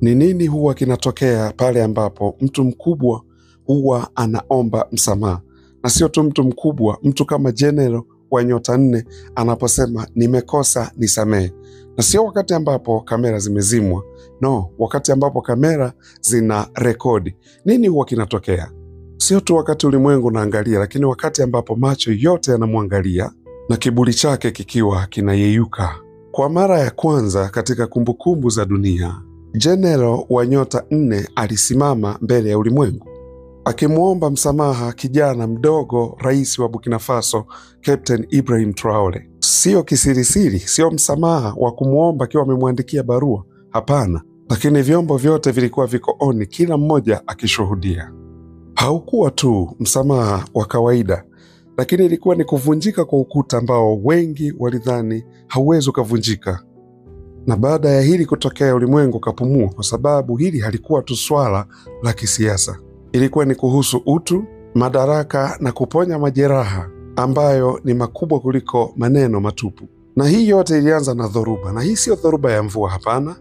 Ni nini huwa kinatokea pale ambapo mtu mkubwa huwa anaomba msamaha? Na sio tu mtu mkubwa, mtu kama General wa nyota 4 anaposema nimekosa nisamehe. Na sio wakati ambapo kamera zimezimwa, no, wakati ambapo kamera zina rekodi. Nini huwa kinatokea? Sio tu wakati ulimwengu unaangalia, lakini wakati ambapo macho yote yanamwangalia na kiburi chake kikiwa kinayeyuka. Kwa mara ya kwanza katika kumbukumbu za dunia, General wa nyota 4 alisimama mbele ya ulimwengu akimwomba msamaha kijana mdogo, rais wa Burkina Faso, Captain Ibrahim Traore. Sio kisirisiri, sio msamaha wa kumwomba akiwa amemwandikia barua, hapana. Lakini vyombo vyote vilikuwa viko oni, kila mmoja akishuhudia. Haukuwa tu msamaha wa kawaida, lakini ilikuwa ni kuvunjika kwa ukuta ambao wengi walidhani hauwezi ukavunjika. Na baada ya hili kutokea, ulimwengu kapumua, kwa sababu hili halikuwa tu swala la kisiasa. Ilikuwa ni kuhusu utu, madaraka na kuponya majeraha ambayo ni makubwa kuliko maneno matupu. Na hii yote ilianza na dhoruba, na hii sio dhoruba ya mvua, hapana,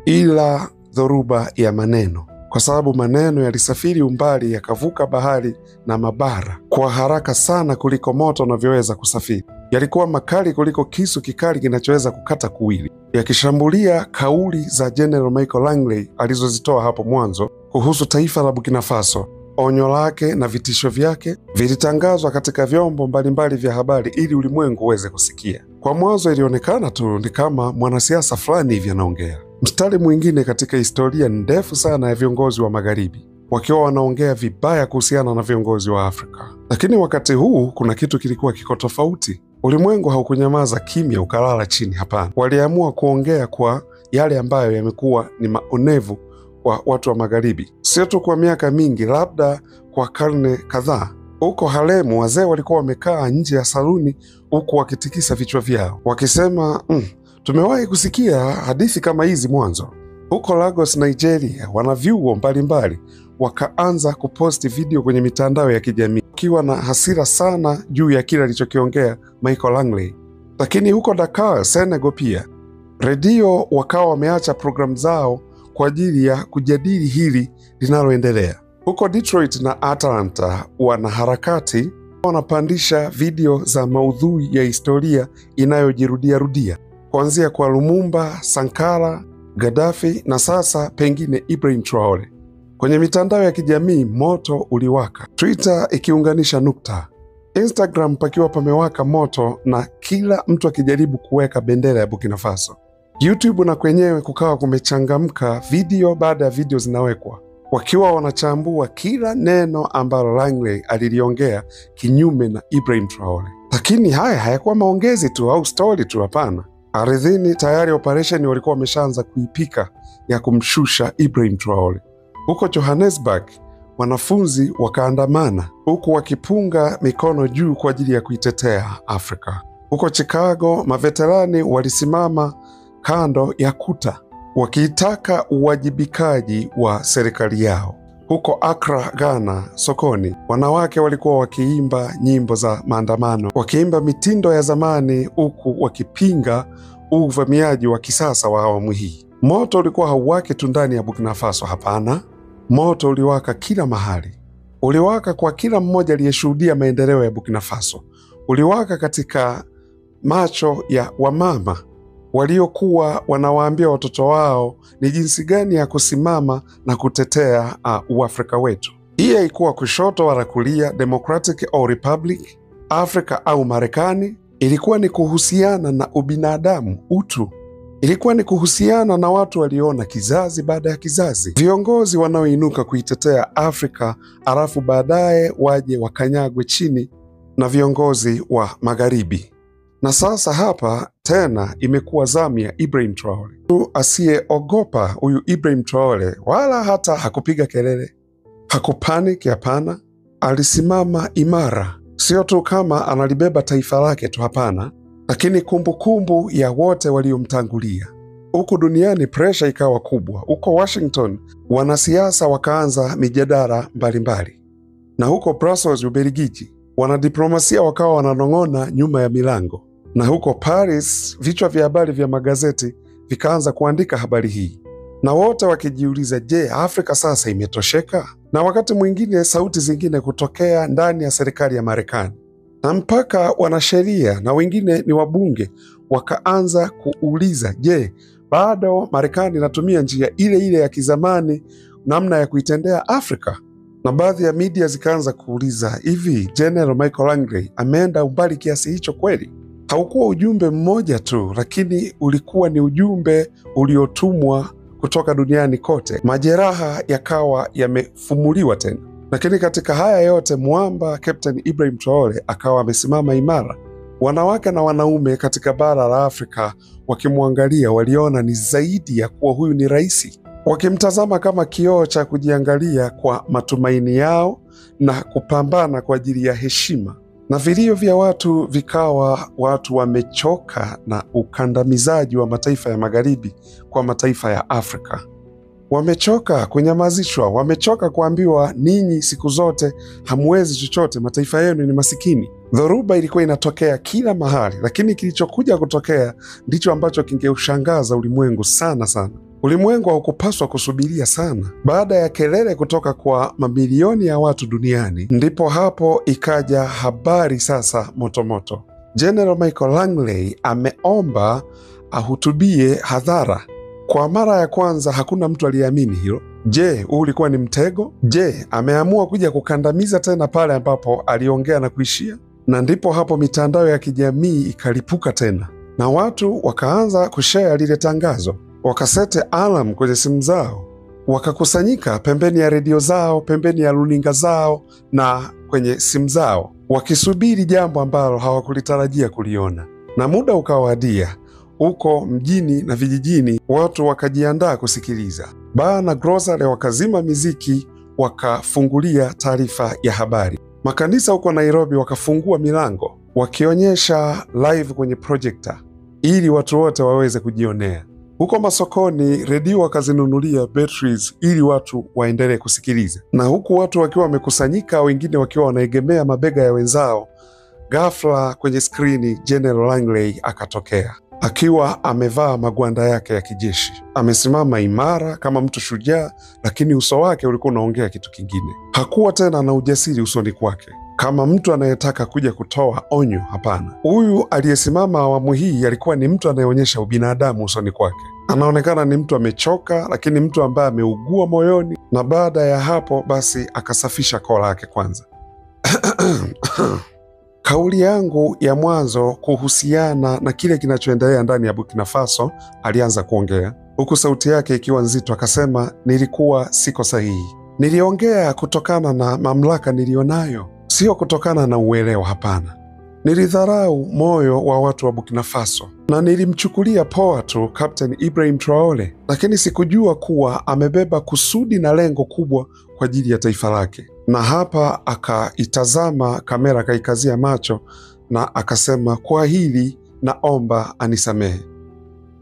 ila dhoruba ya maneno. Kwa sababu maneno yalisafiri umbali, yakavuka bahari na mabara kwa haraka sana kuliko moto unavyoweza kusafiri. Yalikuwa makali kuliko kisu kikali kinachoweza kukata kuwili, yakishambulia kauli za General Michael Langley alizozitoa hapo mwanzo kuhusu taifa la Burkina Faso. Onyo lake na vitisho vyake vilitangazwa katika vyombo mbalimbali vya habari ili ulimwengu uweze kusikia. Kwa mwanzo ilionekana tu ni kama mwanasiasa fulani hivi anaongea. Mstari mwingine katika historia ndefu sana ya viongozi wa magharibi wakiwa wanaongea vibaya kuhusiana na viongozi wa Afrika. Lakini wakati huu kuna kitu kilikuwa kiko tofauti. Ulimwengu haukunyamaza kimya ukalala chini, hapana. Waliamua kuongea kwa yale ambayo yamekuwa ni maonevu kwa watu wa magharibi, sio tu kwa miaka mingi, labda kwa karne kadhaa. Huko Harlem wazee walikuwa wamekaa nje ya saluni huku wakitikisa vichwa vyao wakisema, tumewahi kusikia hadithi kama hizi mwanzo. Huko Lagos, Nigeria, wanavyuo mbalimbali wakaanza kuposti video kwenye mitandao ya kijamii wakiwa na hasira sana juu ya kile alichokiongea Michael Langley. Lakini huko Dakar, Senegal, pia redio wakawa wameacha programu zao kwa ajili ya kujadili hili linaloendelea. Huko Detroit na Atlanta, wanaharakati wanapandisha video za maudhui ya historia inayojirudia kuanzia kwa Lumumba, Sankara, Gaddafi na sasa pengine Ibrahim Traore. Kwenye mitandao ya kijamii moto uliwaka, Twitter ikiunganisha nukta, Instagram pakiwa pamewaka moto na kila mtu akijaribu kuweka bendera ya Burkina Faso. YouTube na kwenyewe kukawa kumechangamka, video baada ya video zinawekwa wakiwa wanachambua kila neno ambalo Langley aliliongea kinyume na Ibrahim Traore. Lakini haya hayakuwa maongezi tu au story tu, hapana. Ardhini tayari operation walikuwa wameshaanza kuipika ya kumshusha Ibrahim Traore. Huko Johannesburg wanafunzi wakaandamana huku wakipunga mikono juu kwa ajili ya kuitetea Afrika. Huko Chicago maveterani walisimama kando ya kuta wakiitaka uwajibikaji wa serikali yao. Huko Accra, Ghana, sokoni wanawake walikuwa wakiimba nyimbo za maandamano, wakiimba mitindo ya zamani huku wakipinga uvamiaji wa kisasa wa awamu hii. Moto ulikuwa hauwaki tu ndani ya Burkina Faso, hapana. Moto uliwaka kila mahali. Uliwaka kwa kila mmoja aliyeshuhudia maendeleo ya Burkina Faso. Uliwaka katika macho ya wamama waliokuwa wanawaambia watoto wao ni jinsi gani ya kusimama na kutetea uafrika wetu. Hii haikuwa kushoto wala kulia, Democratic au Republic, Afrika au Marekani. Ilikuwa ni kuhusiana na ubinadamu, utu. Ilikuwa ni kuhusiana na watu waliona kizazi baada ya kizazi, viongozi wanaoinuka kuitetea Afrika, alafu baadaye waje wakanyagwe chini na viongozi wa magharibi. Na sasa hapa tena imekuwa zamu ya Ibrahim Traore. Mtu asiyeogopa huyu Ibrahim Traore, wala hata hakupiga kelele, hakupaniki, hapana. Alisimama imara, sio tu kama analibeba taifa lake tu, hapana, lakini kumbukumbu ya wote waliomtangulia. Huku duniani pressure ikawa kubwa. Huko Washington wanasiasa wakaanza mijadala mbalimbali, na huko Brussels, Ubelgiji, wanadiplomasia wakawa wananong'ona nyuma ya milango. Na huko Paris vichwa vya habari vya magazeti vikaanza kuandika habari hii. na wote wakijiuliza, je, Afrika sasa imetosheka? Na wakati mwingine sauti zingine kutokea ndani ya serikali ya Marekani, na mpaka wanasheria na wengine ni wabunge wakaanza kuuliza, je, bado Marekani inatumia njia ile ile ya kizamani namna ya kuitendea Afrika? Na baadhi ya media zikaanza kuuliza, hivi General Michael Langley ameenda umbali kiasi hicho kweli? Haukuwa ujumbe mmoja tu, lakini ulikuwa ni ujumbe uliotumwa kutoka duniani kote. Majeraha yakawa yamefumuliwa tena. Lakini katika haya yote, mwamba Captain Ibrahim Traore akawa amesimama imara. Wanawake na wanaume katika bara la Afrika wakimwangalia, waliona ni zaidi ya kuwa huyu ni rais, wakimtazama kama kioo cha kujiangalia kwa matumaini yao na kupambana kwa ajili ya heshima. Na vilio vya watu vikawa watu wamechoka na ukandamizaji wa mataifa ya magharibi kwa mataifa ya Afrika. Wamechoka kunyamazishwa, wamechoka kuambiwa ninyi siku zote hamwezi chochote, mataifa yenu ni masikini. Dhoruba ilikuwa inatokea kila mahali, lakini kilichokuja kutokea ndicho ambacho kingeushangaza ulimwengu sana sana. Ulimwengu haukupaswa kusubiria sana. Baada ya kelele kutoka kwa mamilioni ya watu duniani, ndipo hapo ikaja habari sasa motomoto. General Michael Langley ameomba ahutubie hadhara. Kwa mara ya kwanza hakuna mtu aliyeamini hilo. Je, huu ulikuwa ni mtego? Je, ameamua kuja kukandamiza tena pale ambapo aliongea na kuishia? Na ndipo hapo mitandao ya kijamii ikalipuka tena, na watu wakaanza kushare lile tangazo, wakasete alarm kwenye simu zao, wakakusanyika pembeni ya redio zao, pembeni ya runinga zao na kwenye simu zao, wakisubiri jambo ambalo hawakulitarajia kuliona. Na muda ukawadia. Huko mjini na vijijini watu wakajiandaa kusikiliza. Baa na grocery wakazima miziki, wakafungulia taarifa ya habari. Makanisa huko Nairobi wakafungua milango, wakionyesha live kwenye projector ili watu wote waweze kujionea. Huko masokoni redio wakazinunulia batteries ili watu waendelee kusikiliza. Na huku watu wakiwa wamekusanyika, wengine wakiwa wanaegemea mabega ya wenzao, ghafla kwenye skrini General Langley akatokea akiwa amevaa magwanda yake ya kijeshi. Amesimama imara kama mtu shujaa, lakini uso wake ulikuwa unaongea kitu kingine. Hakuwa tena na ujasiri usoni kwake kama mtu anayetaka kuja kutoa onyo. Hapana, huyu aliyesimama awamu hii alikuwa ni mtu anayeonyesha ubinadamu usoni kwake. Anaonekana ni mtu amechoka, lakini mtu ambaye ameugua moyoni. Na baada ya hapo basi akasafisha koo lake kwanza. Kauli yangu ya mwanzo kuhusiana na kile kinachoendelea ndani ya Burkina Faso, alianza kuongea huku sauti yake ikiwa nzito. Akasema, nilikuwa siko sahihi. Niliongea kutokana na mamlaka nilionayo, sio kutokana na uelewa. Hapana, nilidharau moyo wa watu wa Burkina Faso na nilimchukulia poa tu Captain Ibrahim Traore, lakini sikujua kuwa amebeba kusudi na lengo kubwa kwa ajili ya taifa lake. Na hapa akaitazama kamera, akaikazia macho na akasema, kwa hili naomba anisamehe.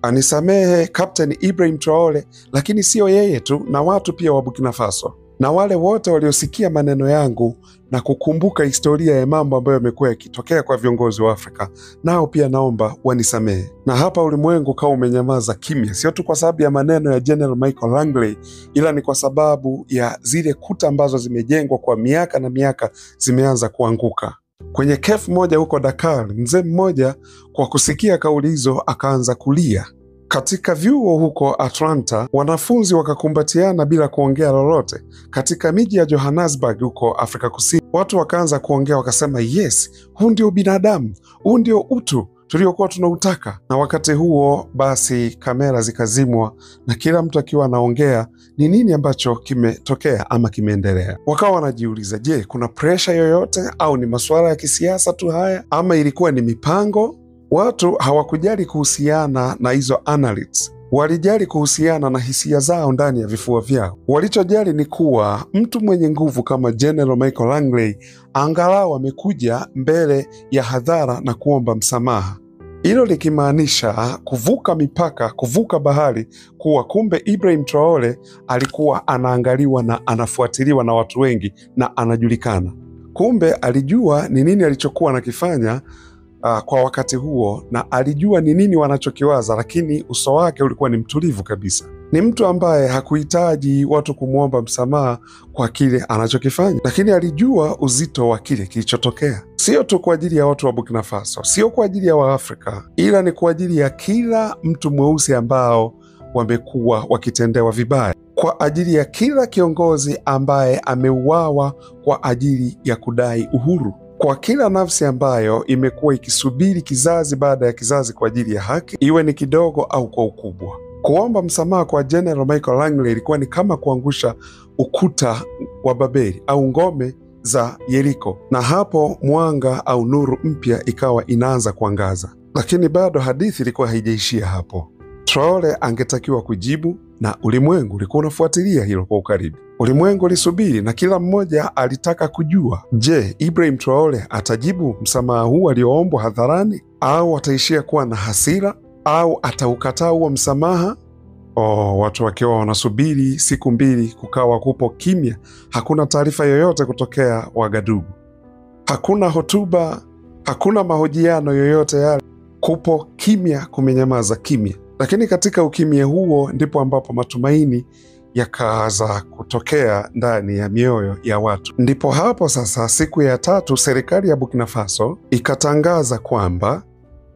Anisamehe Captain Ibrahim Traore, lakini sio yeye tu, na watu pia wa Burkina Faso na wale wote waliosikia maneno yangu na kukumbuka historia ya mambo ambayo yamekuwa yakitokea kwa viongozi wa Afrika, nao pia naomba wanisamehe. Na hapa ulimwengu kama umenyamaza kimya, sio tu kwa sababu ya maneno ya General Michael Langley, ila ni kwa sababu ya zile kuta ambazo zimejengwa kwa miaka na miaka zimeanza kuanguka. Kwenye cafe moja huko Dakar, mzee mmoja kwa kusikia kauli hizo akaanza kulia. Katika vyuo huko Atlanta, wanafunzi wakakumbatiana bila kuongea lolote. Katika miji ya Johannesburg huko Afrika Kusini, watu wakaanza kuongea, wakasema, yes, huu ndio binadamu, huu ndio utu tuliokuwa tunautaka. Na wakati huo basi kamera zikazimwa na kila mtu akiwa anaongea ni nini ambacho kimetokea ama kimeendelea. Wakawa wanajiuliza, je, kuna pressure yoyote au ni masuala ya kisiasa tu haya ama ilikuwa ni mipango? Watu hawakujali kuhusiana na hizo analytics, walijali kuhusiana na hisia zao ndani ya vifua vyao. Walichojali ni kuwa mtu mwenye nguvu kama General Michael Langley angalau amekuja mbele ya hadhara na kuomba msamaha. Hilo likimaanisha kuvuka mipaka, kuvuka bahari, kuwa kumbe Ibrahim Traore alikuwa anaangaliwa na anafuatiliwa na watu wengi na anajulikana. Kumbe alijua ni nini alichokuwa anakifanya kwa wakati huo, na alijua ni nini wanachokiwaza, lakini uso wake ulikuwa ni mtulivu kabisa. Ni mtu ambaye hakuhitaji watu kumwomba msamaha kwa kile anachokifanya, lakini alijua uzito wa kile kilichotokea, sio tu kwa ajili ya watu wa Burkina Faso, sio kwa ajili ya Waafrika, ila ni kwa ajili ya kila mtu mweusi ambao wamekuwa wakitendewa vibaya, kwa ajili ya kila kiongozi ambaye ameuawa kwa ajili ya kudai uhuru, kwa kila nafsi ambayo imekuwa ikisubiri kizazi baada ya kizazi kwa ajili ya haki, iwe ni kidogo au kwa ukubwa. Kuomba msamaha kwa General Michael Langley ilikuwa ni kama kuangusha ukuta wa Babeli au ngome za Yeriko, na hapo mwanga au nuru mpya ikawa inaanza kuangaza. Lakini bado hadithi ilikuwa haijaishia hapo. Traore angetakiwa kujibu, na ulimwengu ulikuwa unafuatilia hilo kwa ukaribu. Ulimwengu ulisubiri na kila mmoja alitaka kujua, je, Ibrahim Traore atajibu msamaha huu alioombwa hadharani, au ataishia kuwa na hasira, au ataukataa huo msamaha? Watu wakiwa wanasubiri siku mbili, kukawa kupo kimya. Hakuna taarifa yoyote kutokea Wagadugu, hakuna hotuba, hakuna mahojiano yoyote yale. Kupo kimya, kumenyamaza kimya. Lakini katika ukimya huo ndipo ambapo matumaini yakaanza kutokea ndani ya mioyo ya watu. Ndipo hapo sasa, siku ya tatu, serikali ya Burkina Faso ikatangaza kwamba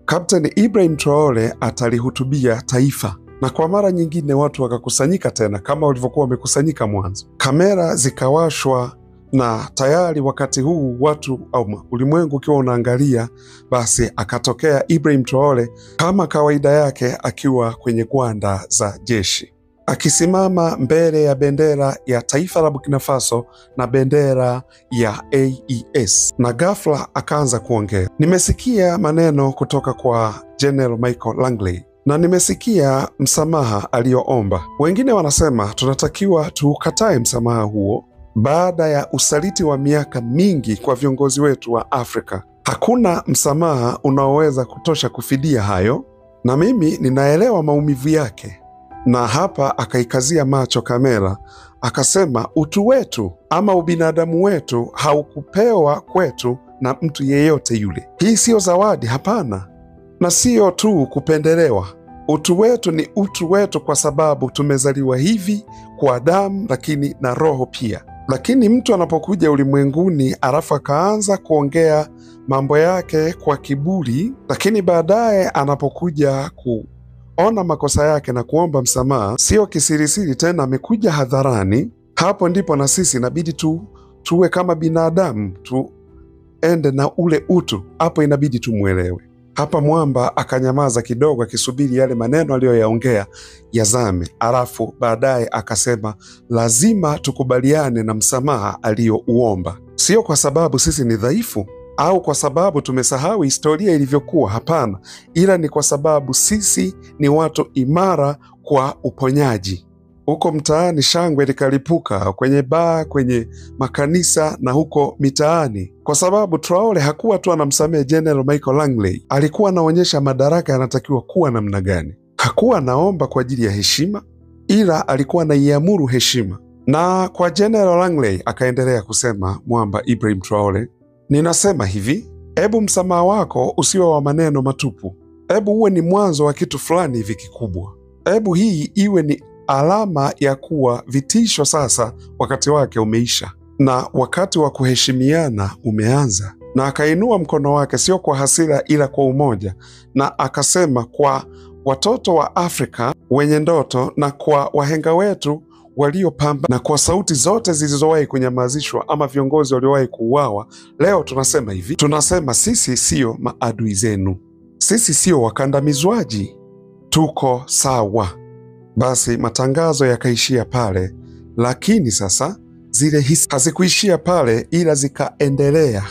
Kapteni Ibrahim Traore atalihutubia taifa, na kwa mara nyingine watu wakakusanyika tena kama walivyokuwa wamekusanyika mwanzo. Kamera zikawashwa, na tayari wakati huu watu au ulimwengu ukiwa unaangalia, basi akatokea Ibrahim Traore kama kawaida yake akiwa kwenye gwanda za jeshi, akisimama mbele ya bendera ya taifa la Burkina Faso na bendera ya AES, na ghafla akaanza kuongea. Nimesikia maneno kutoka kwa General Michael Langley na nimesikia msamaha aliyoomba. Wengine wanasema tunatakiwa tukatae msamaha huo baada ya usaliti wa miaka mingi kwa viongozi wetu wa Afrika. Hakuna msamaha unaoweza kutosha kufidia hayo, na mimi ninaelewa maumivu yake. Na hapa akaikazia macho kamera, akasema utu wetu ama ubinadamu wetu haukupewa kwetu na mtu yeyote yule. Hii siyo zawadi, hapana, na siyo tu kupendelewa. Utu wetu ni utu wetu kwa sababu tumezaliwa hivi kwa damu, lakini na roho pia. Lakini mtu anapokuja ulimwenguni alafu akaanza kuongea mambo yake kwa kiburi, lakini baadaye anapokuja kuona makosa yake na kuomba msamaha, sio kisirisiri tena, amekuja hadharani, hapo ndipo na sisi inabidi tuwe kama binadamu, tuende na ule utu. Hapo inabidi tumwelewe. Hapa mwamba akanyamaza kidogo, akisubiri yale maneno aliyoyaongea yazame, alafu baadaye akasema lazima tukubaliane na msamaha aliyouomba, sio kwa sababu sisi ni dhaifu au kwa sababu tumesahau historia ilivyokuwa, hapana, ila ni kwa sababu sisi ni watu imara kwa uponyaji. Huko mtaani shangwe likalipuka kwenye baa, kwenye makanisa na huko mitaani, kwa sababu Traore hakuwa tu anamsamehe General Michael Langley, alikuwa anaonyesha madaraka yanatakiwa kuwa namna gani. Hakuwa anaomba kwa ajili ya heshima, ila alikuwa anaiamuru heshima. Na kwa General Langley akaendelea kusema mwamba Ibrahim Traore, ninasema hivi, ebu msamaha wako usiwe wa maneno matupu, ebu uwe ni mwanzo wa kitu fulani hivi kikubwa, ebu hii iwe ni alama ya kuwa vitisho sasa wakati wake umeisha na wakati wa kuheshimiana umeanza. Na akainua mkono wake sio kwa hasira ila kwa umoja, na akasema kwa watoto wa Afrika wenye ndoto na kwa wahenga wetu waliopamba na kwa sauti zote zilizowahi kunyamazishwa ama viongozi waliowahi kuuawa, leo tunasema hivi, tunasema sisi sio maadui zenu, sisi sio wakandamizwaji, tuko sawa. Basi matangazo yakaishia pale, lakini sasa zile hisi hazikuishia pale, ila zikaendelea.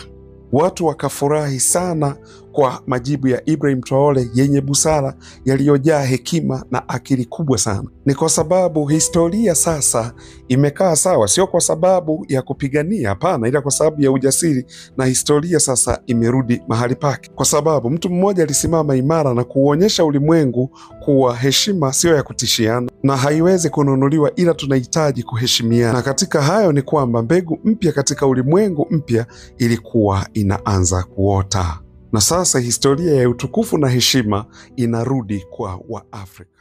Watu wakafurahi sana kwa majibu ya Ibrahim Traore yenye busara, yaliyojaa hekima na akili kubwa sana. Ni kwa sababu historia sasa imekaa sawa, sio kwa sababu ya kupigania, hapana, ila kwa sababu ya ujasiri, na historia sasa imerudi mahali pake, kwa sababu mtu mmoja alisimama imara na kuonyesha ulimwengu kuwa heshima sio ya kutishiana na haiwezi kununuliwa, ila tunahitaji kuheshimiana. Na katika hayo ni kwamba mbegu mpya katika ulimwengu mpya ilikuwa inaanza kuota, na sasa historia ya utukufu na heshima inarudi kwa Waafrika.